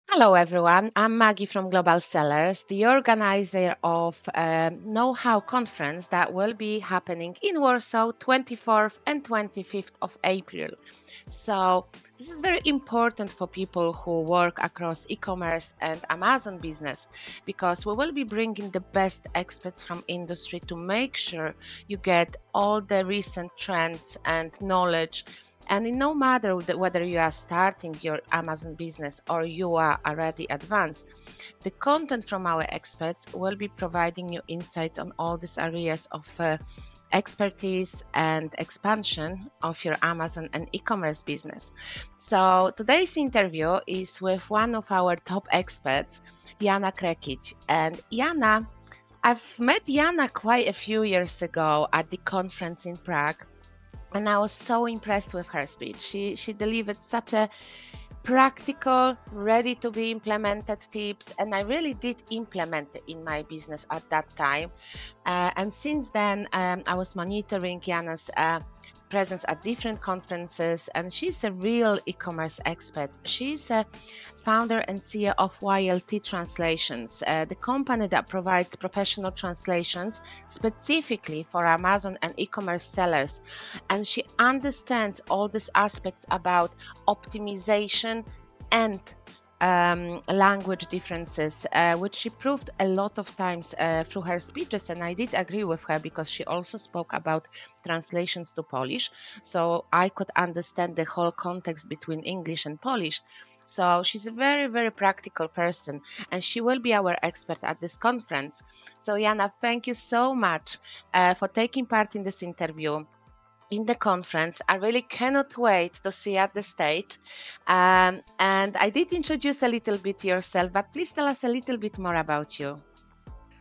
Hello, everyone. I'm Maggie from Global Sellers, the organizer of a know-how conference that will be happening in Warsaw 24th and 25th of April. So this is very important for people who work across e-commerce and Amazon business, because we will be bringing the best experts from industry to make sure you get all the recent trends and knowledge. And no matter whether you are starting your Amazon business or you are already advanced, the content from our experts will be providing you insights on all these areas of expertise and expansion of your Amazon and e-commerce business. So today's interview is with one of our top experts, Jana Krekic. And Jana, I've met Jana quite a few years ago at the conference in Prague. And I was so impressed with her speech. She delivered such a practical, ready to be implemented tips, and I really did implement it in my business at that time. And since then, I was monitoring Jana's presence at different conferences, and she's a real e-commerce expert. She's a founder and CEO of YLT Translations, the company that provides professional translations specifically for Amazon and e-commerce sellers. And she understands all these aspects about optimization and language differences, which she proved a lot of times through her speeches. And I did agree with her, because she also spoke about translations to Polish, so I could understand the whole context between English and Polish. So she's a very, very practical person, and she will be our expert at this conference. So Jana, thank you so much for taking part in this interview in the conference. I really cannot wait to see you at the stage. And I did introduce a little bit yourself, but please tell us a little bit more about you.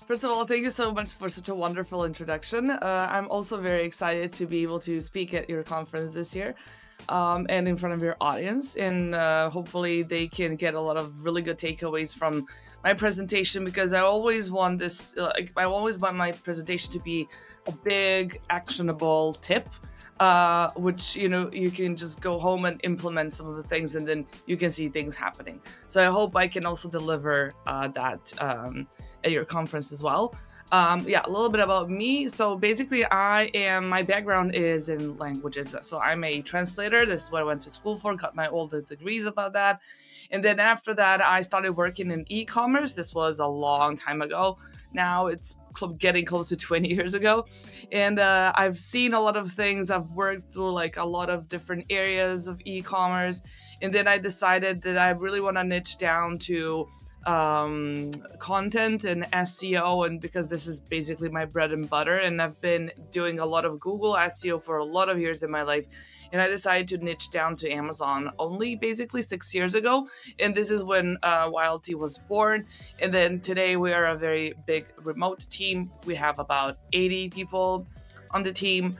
First of all, thank you so much for such a wonderful introduction. I'm also very excited to be able to speak at your conference this year, and in front of your audience. And hopefully they can get a lot of really good takeaways from my presentation, because I always want my presentation to be a big, actionable tip, which, you can just go home and implement some of the things, and then you can see things happening. So I hope I can also deliver that at your conference as well. A little bit about me. So basically, my background is in languages. So I'm a translator. This is what I went to school for, got my all the degrees about that. And then after that, I started working in e-commerce. This was a long time ago. Now it's getting close to 20 years ago. And I've seen a lot of things. I've worked through like a lot of different areas of e-commerce. And then I decided that I really want to niche down to content and SEO, and because this is basically my bread and butter, and I've been doing a lot of Google SEO for a lot of years in my life, and I decided to niche down to Amazon only basically 6 years ago, and this is when YLT was born. And then today we are a very big remote team. We have about 80 people on the team,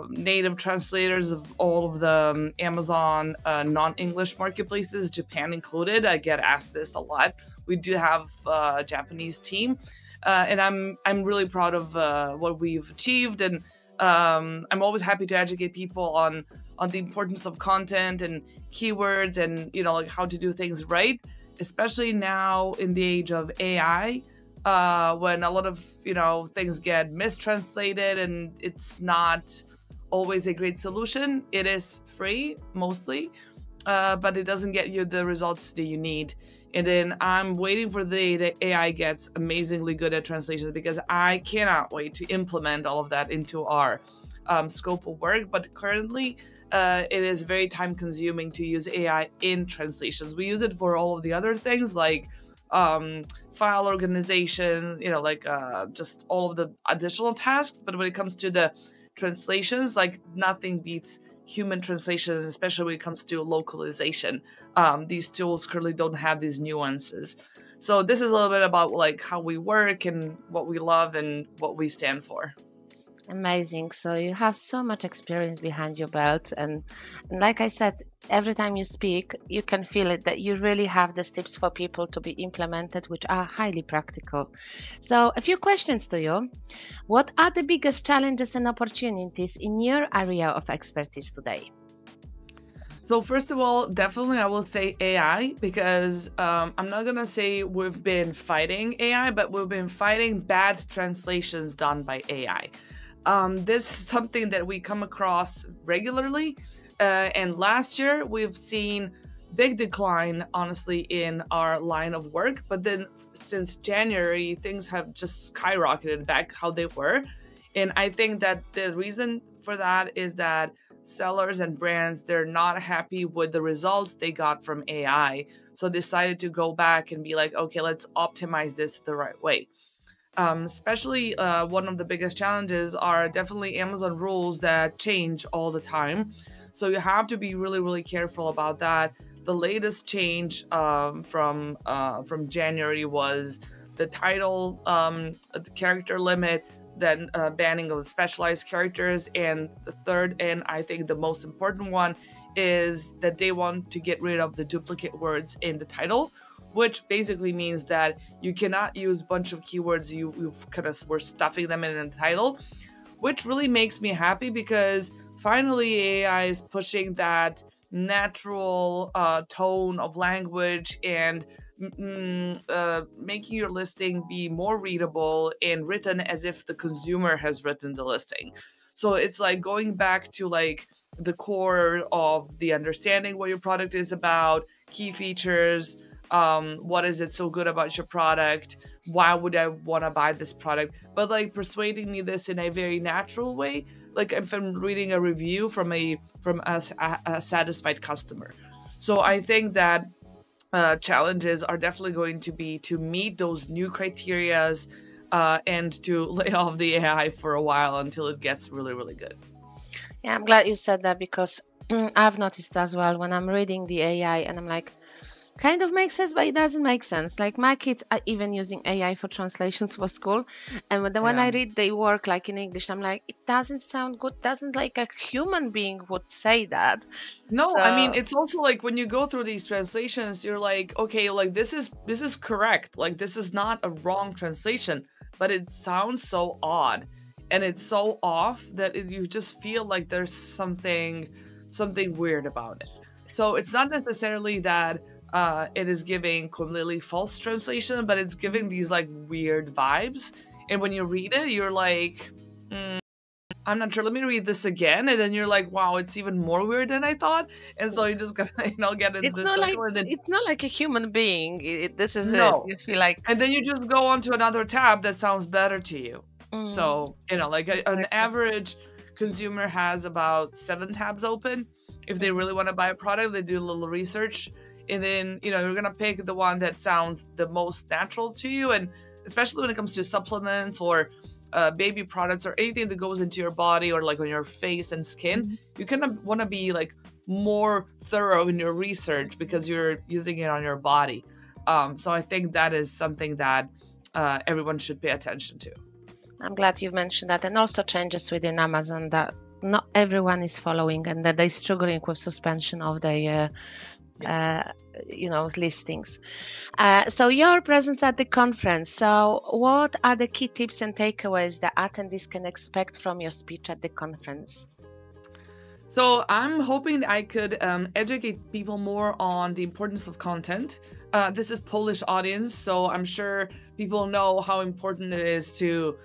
native translators of all of the Amazon non-English marketplaces, Japan included. I get asked this a lot. We do have a Japanese team, and I'm really proud of what we've achieved. And I'm always happy to educate people on the importance of content and keywords, and like how to do things right, especially now in the age of AI. When a lot of things get mistranslated and it's not always a great solution. It is free mostly, but it doesn't get you the results that you need. And then I'm waiting for the day that AI gets amazingly good at translations, because I cannot wait to implement all of that into our scope of work. But currently, it is very time consuming to use AI in translations. We use it for all of the other things like file organization, just all of the additional tasks. But when it comes to the translations, like nothing beats human translations, especially when it comes to localization. These tools currently don't have these nuances. So this is a little bit about like how we work and what we love and what we stand for. Amazing. So you have so much experience behind your belt, and like I said, every time you speak, you can feel it that you really have these tips for people to be implemented, which are highly practical. So a few questions to you. What are the biggest challenges and opportunities in your area of expertise today? So first of all, definitely I will say AI because I'm not gonna say we've been fighting AI, but we've been fighting bad translations done by AI. This is something that we come across regularly, and last year we've seen big decline, honestly, in our line of work. But then since January, things have just skyrocketed back how they were, and I think that the reason for that is that sellers and brands, they're not happy with the results they got from AI, so decided to go back and be like, okay, let's optimize this the right way. Especially one of the biggest challenges are definitely Amazon rules that change all the time. So you have to be really, really careful about that. The latest change from January was the title, the character limit, then banning of specialized characters, and the third, and I think the most important one, is that they want to get rid of the duplicate words in the title, which basically means that you cannot use a bunch of keywords you've kind of were stuffing them in the title, which really makes me happy because finally AI is pushing that natural tone of language and making your listing be more readable and written as if the consumer has written the listing. So it's like going back to like the core of the understanding what your product is about, key features, what is it so good about your product, why would I want to buy this product, but like persuading me this in a very natural way, like if I'm reading a review from a satisfied customer. So I think that challenges are definitely going to be to meet those new criterias and to lay off the AI for a while until it gets really, really good. Yeah, I'm glad you said that because I've noticed as well when I'm reading the AI and I'm like, kind of makes sense, but it doesn't make sense. Like my kids are even using AI for translations for school, and when Yeah. I read they work like in English, I'm like, it doesn't sound good. Doesn't like a human being would say that. No, I mean So it's also like when you go through these translations, you're like, okay, like this is correct. Like this is not a wrong translation, but it sounds so odd and it's so off that you just feel like there's something weird about it. So it's not necessarily that it is giving completely false translation, but it's giving these like weird vibes. And when you read it, you're like, I'm not sure. Let me read this again, and then you're like, "Wow, it's even more weird than I thought." And so you just gotta, get into this cycle, and then it's not like a human being. This is it. no, You feel like and then you just go on to another tab that sounds better to you. mm, So like an exactly. average consumer has about 7 tabs open. If they really want to buy a product, they do a little research, and then you're gonna pick the one that sounds the most natural to you, and especially when it comes to supplements or baby products or anything that goes into your body or like on your face and skin, you kind of want to be like more thorough in your research because you're using it on your body. So I think that is something that everyone should pay attention to. I'm glad you've mentioned that, and also changes within Amazon that not everyone is following, and that they're struggling with suspension of their listings. So you're present at the conference. So what are the key tips and takeaways that attendees can expect from your speech at the conference? So I'm hoping I could educate people more on the importance of content. This is Polish audience, so I'm sure people know how important it is to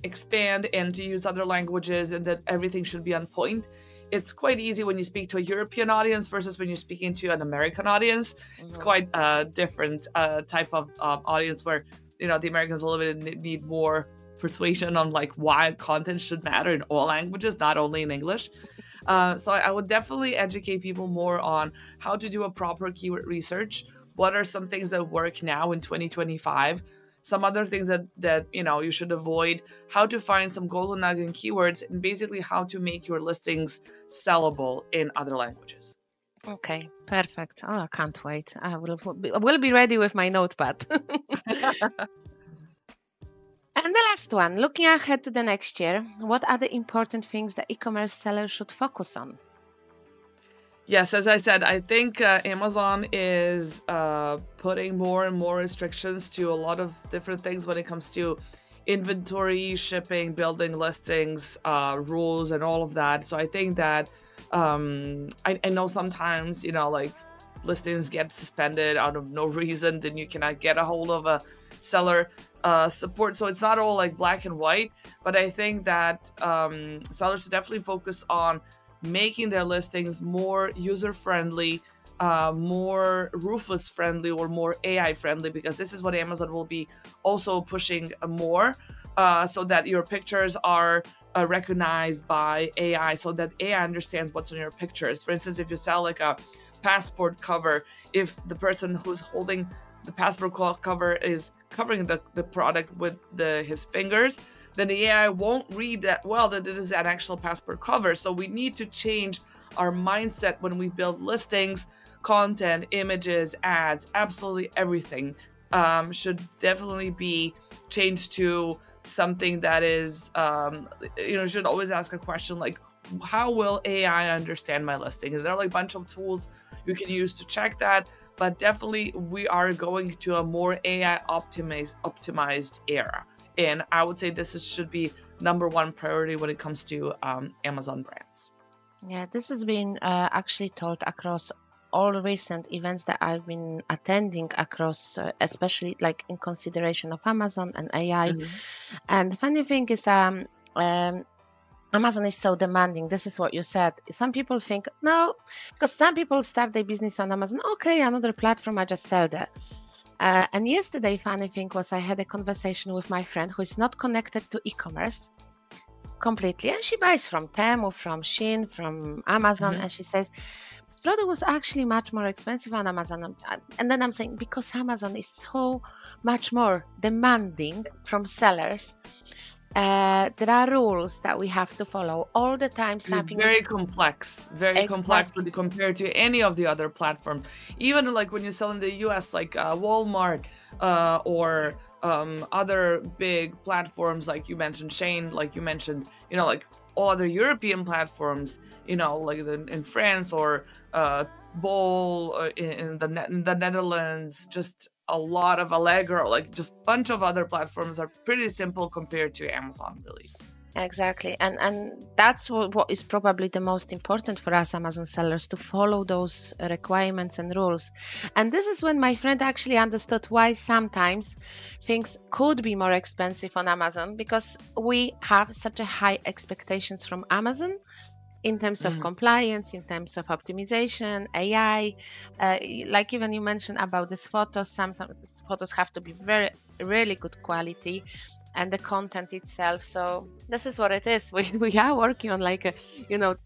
expand and to use other languages, and that everything should be on point. It's quite easy when you speak to a European audience versus when you're speaking to an American audience. It's quite a different type of audience where the Americans a little bit need more persuasion on like why content should matter in all languages, not only in English. So I would definitely educate people more on how to do a proper keyword research. What are some things that work now in 2025? Some other things that you should avoid, how to find some golden nugget keywords, and basically how to make your listings sellable in other languages. Okay, perfect. Oh, I can't wait. I will be ready with my notepad. And the last one, looking ahead to the next year, what are the important things that e-commerce sellers should focus on? Yes, as I said, I think Amazon is putting more and more restrictions to a lot of different things when it comes to inventory, shipping, building listings, rules, and all of that. So I think that I know sometimes, like listings get suspended out of no reason, then you cannot get a hold of a seller support. So it's not all like black and white, but I think that sellers should definitely focus on making their listings more user friendly, more Rufus friendly, or more AI friendly, because this is what Amazon will be also pushing more, so that your pictures are recognized by AI, so that AI understands what's on your pictures. For instance, if you sell like a passport cover, if the person who's holding the passport cover is covering the product with his fingers, then the AI won't read that well that it is an actual passport cover. So we need to change our mindset when we build listings, content, images, ads, absolutely everything should definitely be changed to something that is, should always ask a question like, how will AI understand my listing? And there are like a bunch of tools you can use to check that, but definitely we are going to a more AI optimized era. And I would say should be number one priority when it comes to Amazon brands. Yeah, this has been actually told across all recent events that I've been attending across, especially like in consideration of Amazon and AI. And the funny thing is, Amazon is so demanding. This is what you said. Some people think, no, because some people start their business on Amazon. Okay, another platform, I just sell there. And yesterday, funny thing was, I had a conversation with my friend who is not connected to e-commerce completely. And she buys from Temu, from Shein, from Amazon. And she says, this product was actually much more expensive on Amazon. And then I'm saying, because Amazon is so much more demanding from sellers, there are rules that we have to follow all the time. Something very complex, complex when you compare to any of the other platforms. Even like when you sell in the US, like Walmart or other big platforms, like you mentioned Shein, like you mentioned, like all other European platforms, like in France or Bol in the Netherlands, just a lot of Allegro, like just a bunch of other platforms are pretty simple compared to Amazon, really. Exactly. And that's what is probably the most important for us Amazon sellers, to follow those requirements and rules. And this is when my friend actually understood why sometimes things could be more expensive on Amazon, because we have such a high expectations from Amazon in terms of compliance, in terms of optimization, AI, like even you mentioned about these photos, sometimes photos have to be really good quality, and the content itself. So this is what it is. We are working on like a,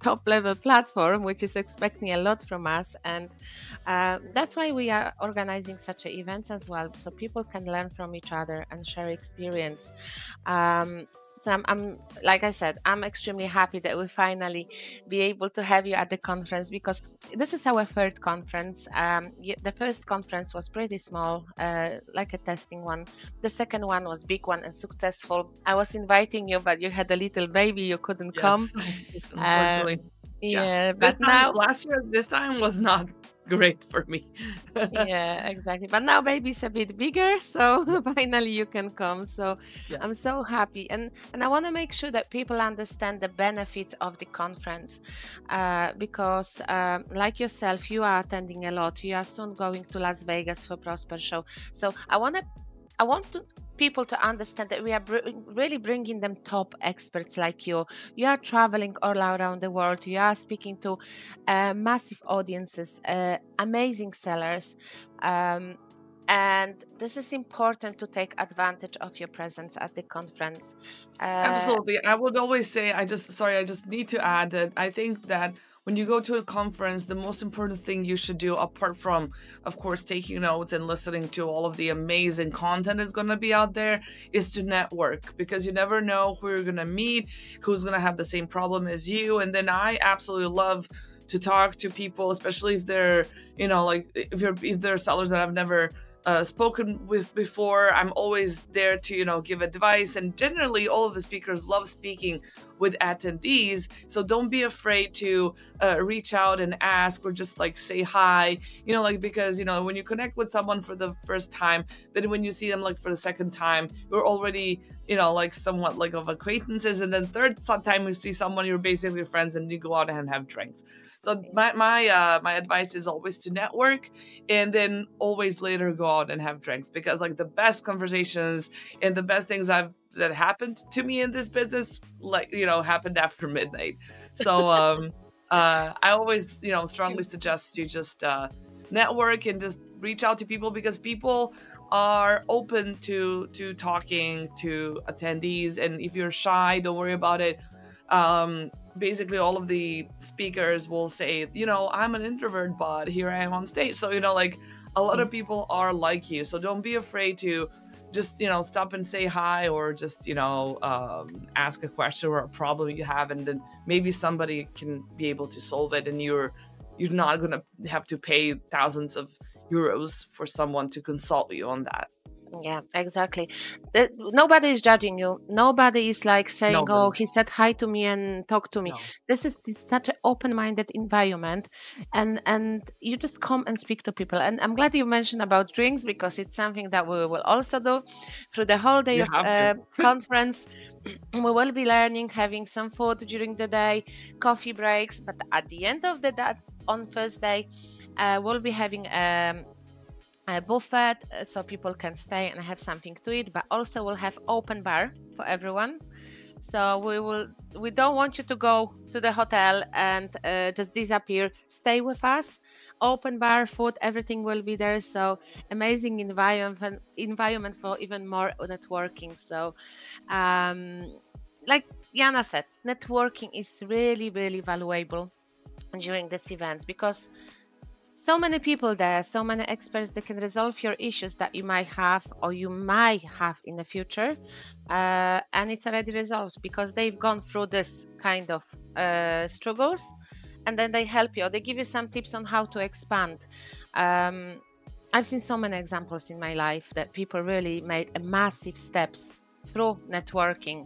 top level platform, which is expecting a lot from us. And that's why we are organizing such events as well, so people can learn from each other and share experience. So I'm like I said, I'm extremely happy that we finally be able to have you at the conference, because this is our third conference. The first conference was pretty small, like a testing one. The second one was big one and successful. I was inviting you, but you had a little baby, you couldn't come. Unfortunately. Yeah, but last year, this time was not great for me. Yeah, exactly. But now baby's a bit bigger, so finally you can come. So I'm so happy, and I want to make sure that people understand the benefits of the conference, because like yourself, you are attending a lot. You are soon going to Las Vegas for Prosper Show. So I want people to understand that we are really bringing them top experts like you. You are traveling all around the world. You are speaking to massive audiences, amazing sellers. And this is important to take advantage of your presence at the conference. Absolutely. I would always say, I just need to add that I think that when you go to a conference, the most important thing you should do, apart from, of course, taking notes and listening to all of the amazing content that's going to be out there, is to network, because you never know who you're going to meet, who's going to have the same problem as you. And then I absolutely love to talk to people, especially if they're, if they're sellers that I've never spoken with before. I'm always there to, give advice. And generally, all of the speakers love speaking with attendees. So don't be afraid to reach out and ask, or just like say hi, because, when you connect with someone for the first time, then when you see them like for the second time, you're already, like somewhat like of acquaintances. And then third time you see someone, you're basically friends, and you go out and have drinks. So my advice is always to network, and then always later go out and have drinks, because like the best conversations and the best things that happened to me in this business, like, happened after midnight. So I always, strongly suggest you just network and just reach out to people, because people are open to talking to attendees. And if you're shy, don't worry about it. Basically all of the speakers will say, I'm an introvert, but here I am on stage. So, like a lot of people are like you. So don't be afraid to just, stop and say hi, or just, ask a question or a problem you have, and then maybe somebody can be able to solve it, and you're not going to have to pay thousands of euros for someone to consult you on that. Yeah, exactly. Nobody is judging you. Nobody is like saying, Nobody. "Oh, he said hi to me and talk to me." No. This is such an open-minded environment, and you just come and speak to people. And I'm glad you mentioned about drinks, because it's something that we will also do through the whole day You of have to. conference. We will be learning, having some food during the day, coffee breaks. But at the end of the day, on Thursday, we'll be having a buffet, so people can stay and have something to eat, but also we'll have open bar for everyone. So we don't want you to go to the hotel and just disappear. Stay with us. Open bar, food, everything will be there. So amazing environment for even more networking. So like Jana said, networking is really, really valuable during this event, because so many people there, so many experts that can resolve your issues that you might have or you might have in the future. And it's already resolved, because they've gone through this kind of struggles, and then they help you, or they give you some tips on how to expand. I've seen so many examples in my life that people really made massive steps through networking.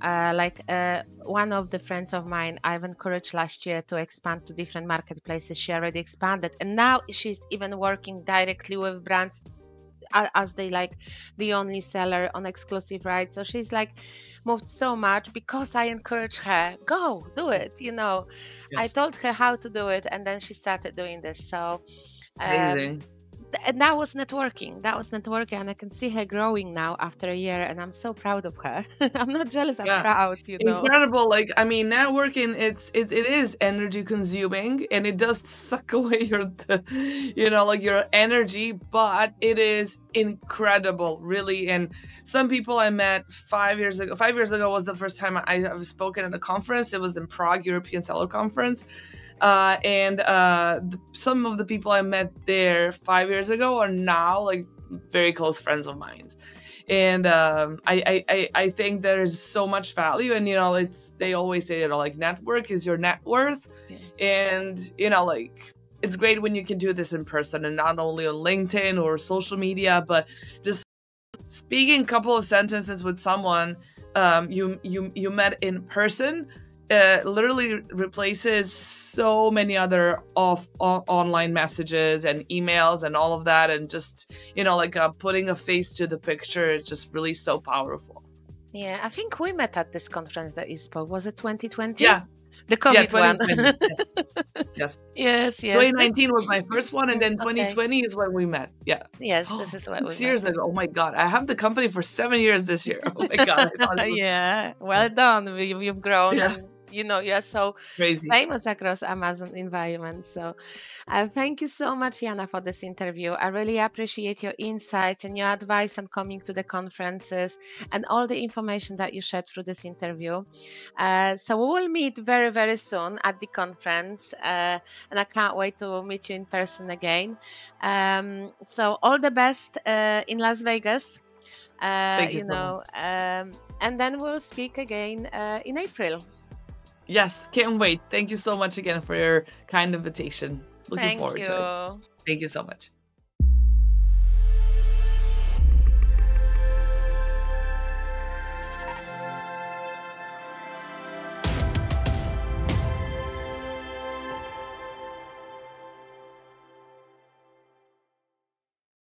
One of the friends of mine, I've encouraged last year to expand to different marketplaces. She already expanded, and now she's even working directly with brands as they like the only seller on exclusive rights. So she's like moved so much because I encouraged her, go do it. Yes. I told her how to do it, and then she started doing this. So Amazing. and that was networking, and I can see her growing now after a year, and I'm so proud of her. I'm not jealous, I'm proud. Incredible. Like, I mean, networking, it is energy consuming, and it does suck away your your energy, but it is incredible, really. And some people I met 5 years ago. 5 years ago was the first time I have spoken at a conference. It was in Prague, European Seller Conference. Some of the people I met there 5 years ago are now like very close friends of mine. And I think there's so much value, and they always say, like, network is your net worth. And like, it's great when you can do this in person, and not only on LinkedIn or social media, but just speaking a couple of sentences with someone you met in person literally replaces so many other online messages and emails and all of that, and just putting a face to the picture is just really so powerful. Yeah, I think we met at this conference that you spoke. Was it 2020? Yeah, the COVID one. Yes. Yes. 2019 was my first one, and then 2020 is when we met. Yeah. Yes, this is what 6 years ago. Oh my God, I have the company for 7 years this year. Oh my God. Yeah, well done. You've grown. Yeah. And you are so crazy famous across Amazon environment. So thank you so much, Jana, for this interview. I really appreciate your insights and your advice on coming to the conferences and all the information that you shared through this interview. So we will meet very, very soon at the conference, and I can't wait to meet you in person again. So all the best in Las Vegas. Thank you so much. And then we'll speak again in April. Yes, can't wait. Thank you so much again for your kind invitation. Looking forward to it. Thank you. Thank you so much.